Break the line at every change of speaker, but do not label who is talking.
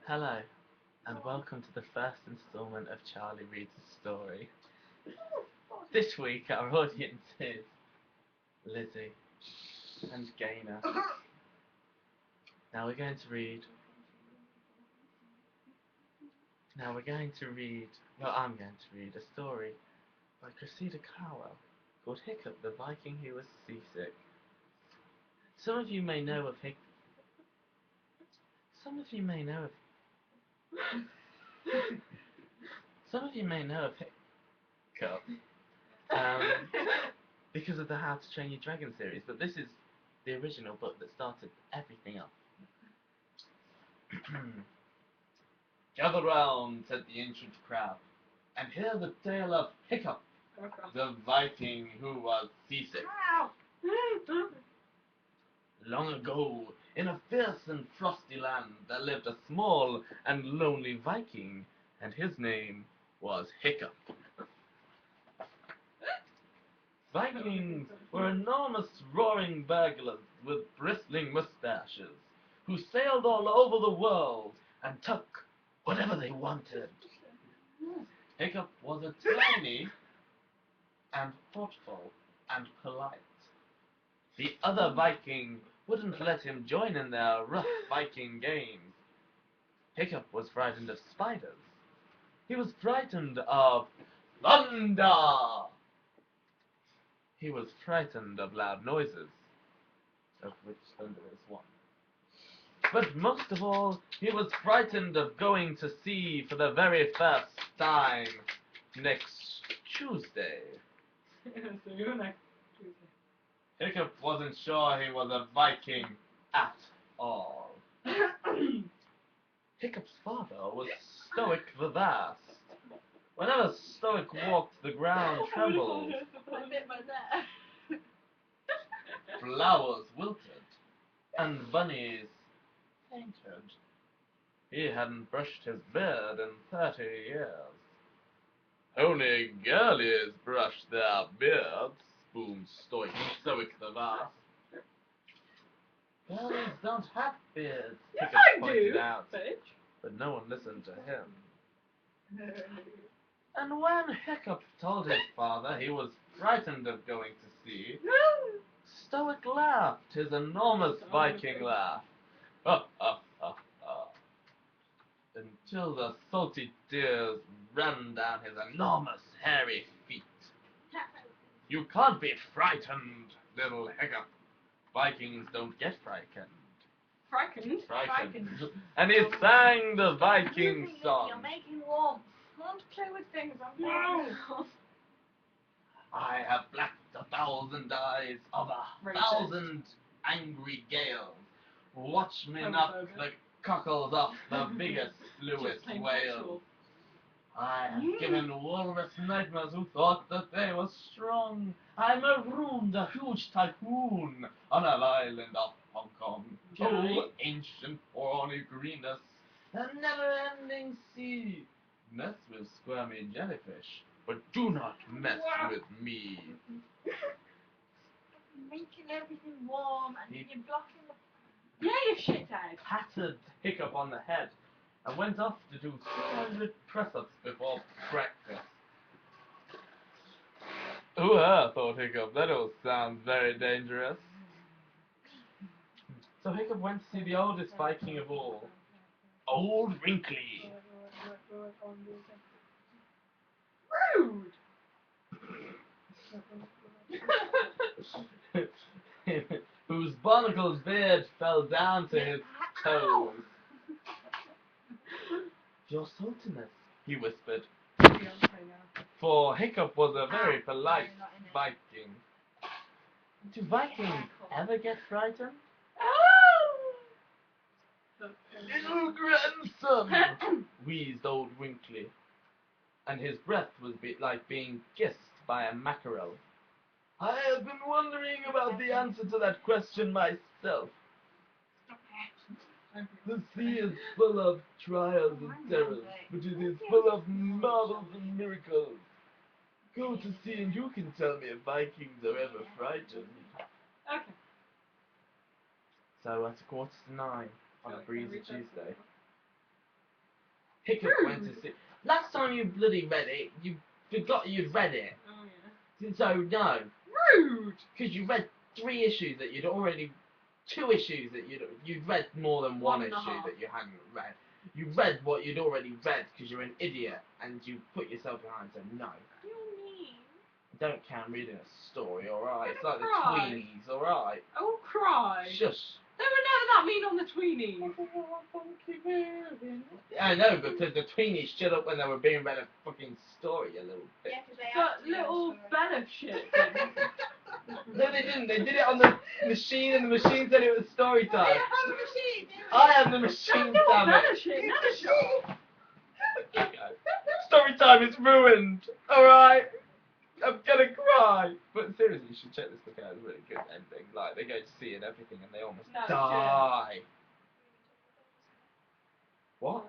Hello, and welcome to the first instalment of Charlie Reads a Story. This week our audience is Lizzie and Gaynor. Now we're going to read... well, I'm going to read a story by Cressida Carwell called Hiccup the Viking Who Was Seasick. Some of you may know of Hiccup. Some of you may know of Hiccup because of the How to Train Your Dragon series, but this is the original book that started everything up. Gather round, said the ancient crab, and hear the tale of Hiccup, the Viking who was seasick. Long ago, in a fierce and frosty land, there lived a small and lonely Viking, and his name was Hiccup. Vikings were enormous roaring burglars with bristling mustaches, who sailed all over the world and took whatever they wanted. Hiccup was a tiny and thoughtful and polite. The other Viking wouldn't let him join in their rough Viking games. Hiccup was frightened of spiders. He was frightened of thunder. He was frightened of loud noises, of which thunder is one. But most of all, he was frightened of going to sea for the very first time next Tuesday.
So you're next Tuesday.
Hiccup wasn't sure he was a Viking at all. Hiccup's father was Stoic the Vast. Whenever Stoic walked, the ground trembled.
I bit my there.
Flowers wilted, and bunnies fainted. He hadn't brushed his beard in 30 years. Only girlies brush their beards, boomed Stoic the Vast. Girlies don't have beards,
Yes,
Hiccup
I
pointed
do,
out,
bitch.
but no one listened to him. And when Hiccup told his father he was frightened of going to sea, Stoic laughed his enormous Viking laugh. Ha ha ha ha. Until the salty tears ran down his enormous hairy feet. You can't be frightened, little Hiccup. Vikings don't get frightened.
Frightened?
And he sang the Viking song.
You're making warm. I want to play with things. I'm warm.
I have blacked 1,000 eyes of 1,000 angry gales. Watch me knock the cockles off the biggest, bluest whale. I have given walrus nightmares who thought that they were strong. I marooned a huge typhoon on an island off Hong Kong. Oh, ancient horny greenness, a never-ending sea. Mess with squirmy jellyfish, but do not mess with me.
Making everything warm and you're blocking the... Yeah, you shithead.
Patted Hiccup on the head and went off to do 200 press-ups before breakfast. Ooh, thought Hiccup, that all sounds very dangerous. So Hiccup went to see the oldest Viking of all, Old Wrinkly.
Rude.
Whose barnacled beard fell down to his toes. Your saltiness, he whispered. For Hiccup was a very polite Viking. Do Vikings ever get frightened? Little grandson, wheezed Old Wrinkly, and his breath was like being kissed by a mackerel. I have been wondering about the answer to that question myself. The sea is full of trials and terrors, but it is full of marvels and miracles. Go to sea and you can tell me if Vikings are ever frightened.
Okay.
So at 9:15, on a
Like,
breezy
every person.
Tuesday. Hiccup went to see. Last time you bloody read it, you forgot you'd read it.
Oh yeah.
So no,
Rude.
because you read 3 issues that you'd already, 2 issues that you'd read more than one
One and a
issue
half.
that you hadn't read. You read what you'd already read because you're an idiot and you put yourself behind and said no.
You're mean.
I don't care, I'm reading a story, alright?
I'm
It's like
gonna cry.
the tweenies, alright?
I will cry.
Shush.
They were never that mean on the tweenies.
I know, because the tweenies shut up when they were being read a fucking story, you little bitch.
Yeah, 'cause they
But
actually
little
are sorry.
Bella shit didn't.
No, they didn't. They did it on the machine, and the machine said it was story
They
time.
have the machine.
I am the
That's
machine,
little
damn
Bella
it.
shit. Never shot.
Story time is ruined. Alright? I'm gonna cry. But seriously, you should check this book out. It's a really good ending. Like, they go to sea and everything, and they almost
No,
die. What?